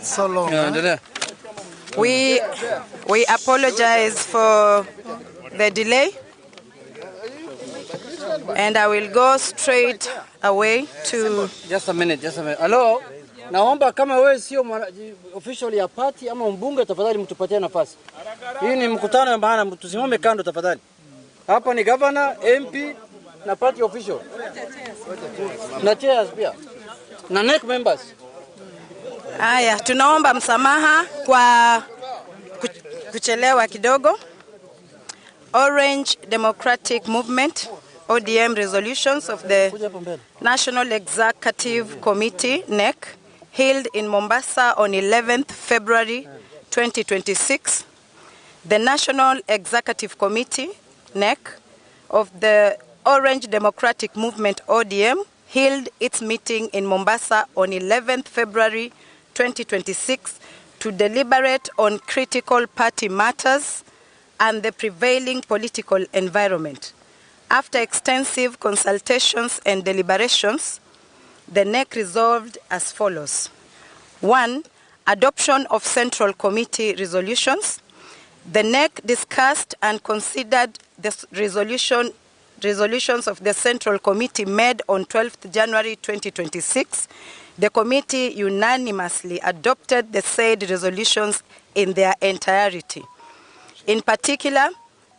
So long. We apologize for the delay, and I will go straight away to... Just a minute. Hello? Naomba kama wewe sio official ya party ama mbunge, tafadhali mtupatie nafasi. Hii ni mkutano ya maana, tusimame kando tafadhali. Hapa ni governor, MP na party official. Na chairs pia. Na NEC members. Haya, tunaomba msamaha kwa kuchelewa kidogo. Orange Democratic Movement, ODM resolutions of the National Executive Committee, NEC, held in Mombasa on 11th February 2026. The National Executive Committee, NEC, of the Orange Democratic Movement, ODM, held its meeting in Mombasa on 11th February 2026 to deliberate on critical party matters and the prevailing political environment. After extensive consultations and deliberations, the NEC resolved as follows. 1. Adoption of Central Committee resolutions. The NEC discussed and considered the resolutions of the Central Committee made on 12th January 2026. The committee unanimously adopted the said resolutions in their entirety. In particular,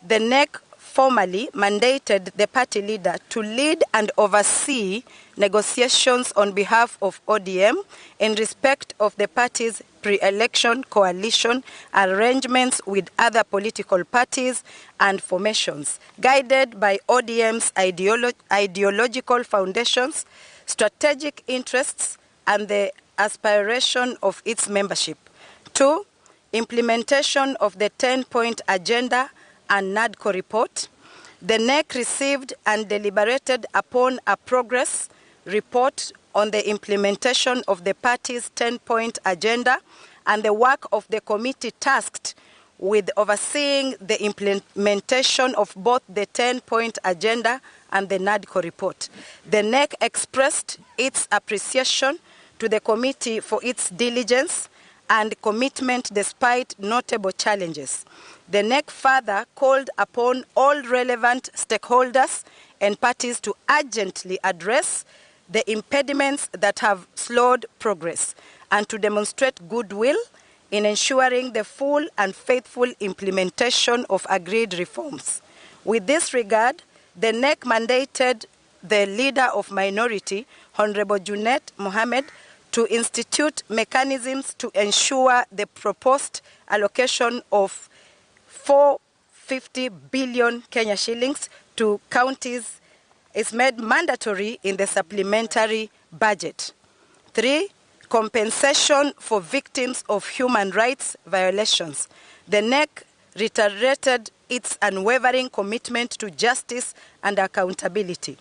the NEC formally mandated the party leader to lead and oversee negotiations on behalf of ODM in respect of the party's pre-election coalition arrangements with other political parties and formations, guided by ODM's ideological foundations, strategic interests, and the aspiration of its membership. 2. Implementation of the 10-point agenda and NADCO report. The NEC received and deliberated upon a progress report on the implementation of the party's 10-point agenda and the work of the committee tasked with overseeing the implementation of both the 10-point agenda and the NADCO report. The NEC expressed its appreciation to the committee for its diligence and commitment despite notable challenges. The NEC further called upon all relevant stakeholders and parties to urgently address the impediments that have slowed progress and to demonstrate goodwill in ensuring the full and faithful implementation of agreed reforms. With this regard, the NEC mandated the Leader of Minority, Honorable Junet Mohammed, to institute mechanisms to ensure the proposed allocation of 450 billion Kenya shillings to counties is made mandatory in the supplementary budget. 3. Compensation for victims of human rights violations. The NEC reiterated its unwavering commitment to justice and accountability.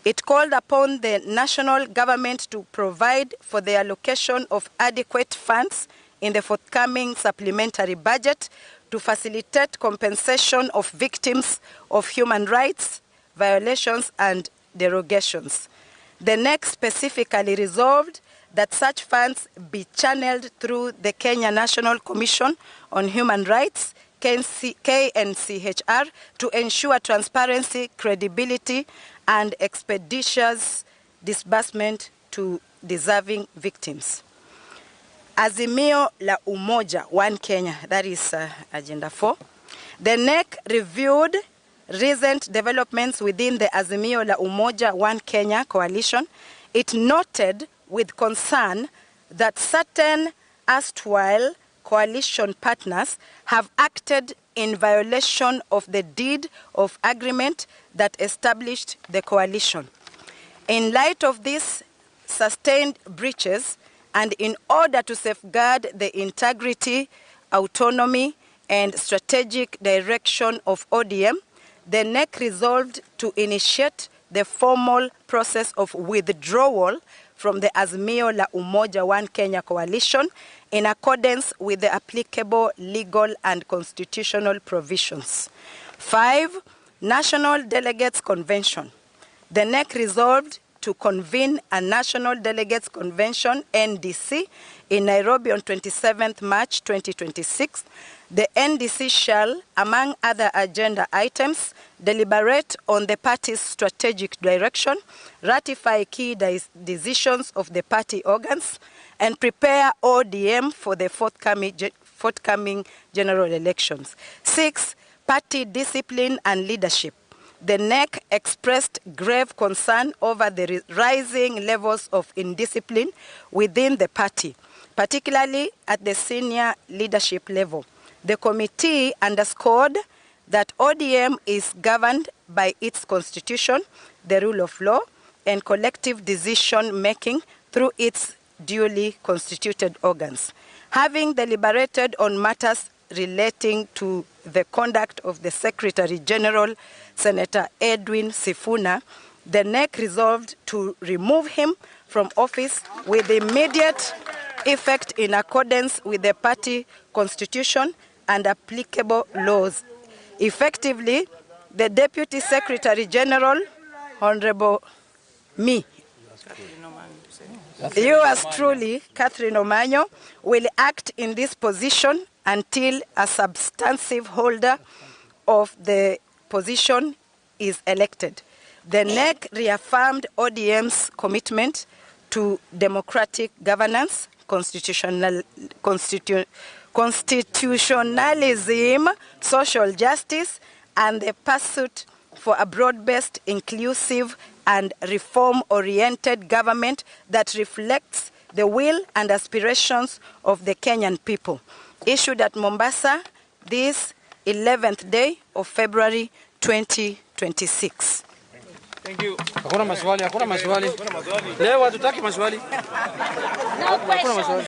It called upon the national government to provide for the allocation of adequate funds in the forthcoming supplementary budget to facilitate compensation of victims of human rights violations and derogations. The NEC specifically resolved that such funds be channeled through the Kenya National Commission on Human Rights, KNCHR, to ensure transparency, credibility, and expeditious disbursement to deserving victims. Azimio la Umoja, One Kenya, that is Agenda 4. The NEC reviewed recent developments within the Azimio la Umoja, One Kenya coalition. It noted with concern that certain erstwhile coalition partners have acted in violation of the deed of agreement that established the coalition. In light of these sustained breaches, and in order to safeguard the integrity, autonomy, and strategic direction of ODM, the NEC resolved to initiate the formal process of withdrawal from the Azimio la Umoja One Kenya coalition in accordance with the applicable legal and constitutional provisions. 5. National Delegates Convention. The NEC resolved to convene a National Delegates Convention, NDC, in Nairobi on 27th March 2026. The NDC shall, among other agenda items, deliberate on the party's strategic direction, ratify key decisions of the party organs, and prepare ODM for the forthcoming general elections. 6. Party discipline and leadership. The NEC expressed grave concern over the rising levels of indiscipline within the party, particularly at the senior leadership level. The committee underscored that ODM is governed by its constitution, the rule of law, and collective decision-making through its duly constituted organs. Having deliberated on matters relating to the conduct of the Secretary General, Senator Edwin Sifuna, the NEC resolved to remove him from office with immediate effect in accordance with the party constitution and applicable laws. Effectively, the Deputy Secretary General, Honorable me, yours truly, Catherine Omanyo, will act in this position until a substantive holder of the position is elected. The NEC reaffirmed ODM's commitment to democratic governance, constitutionalism, social justice, and the pursuit for a broad-based, inclusive, and reform-oriented government that reflects the will and aspirations of the Kenyan people. Issued at Mombasa this 11th day of February 2026. Thank you. Hakuna maswali. Leo hatutaki maswali. No question.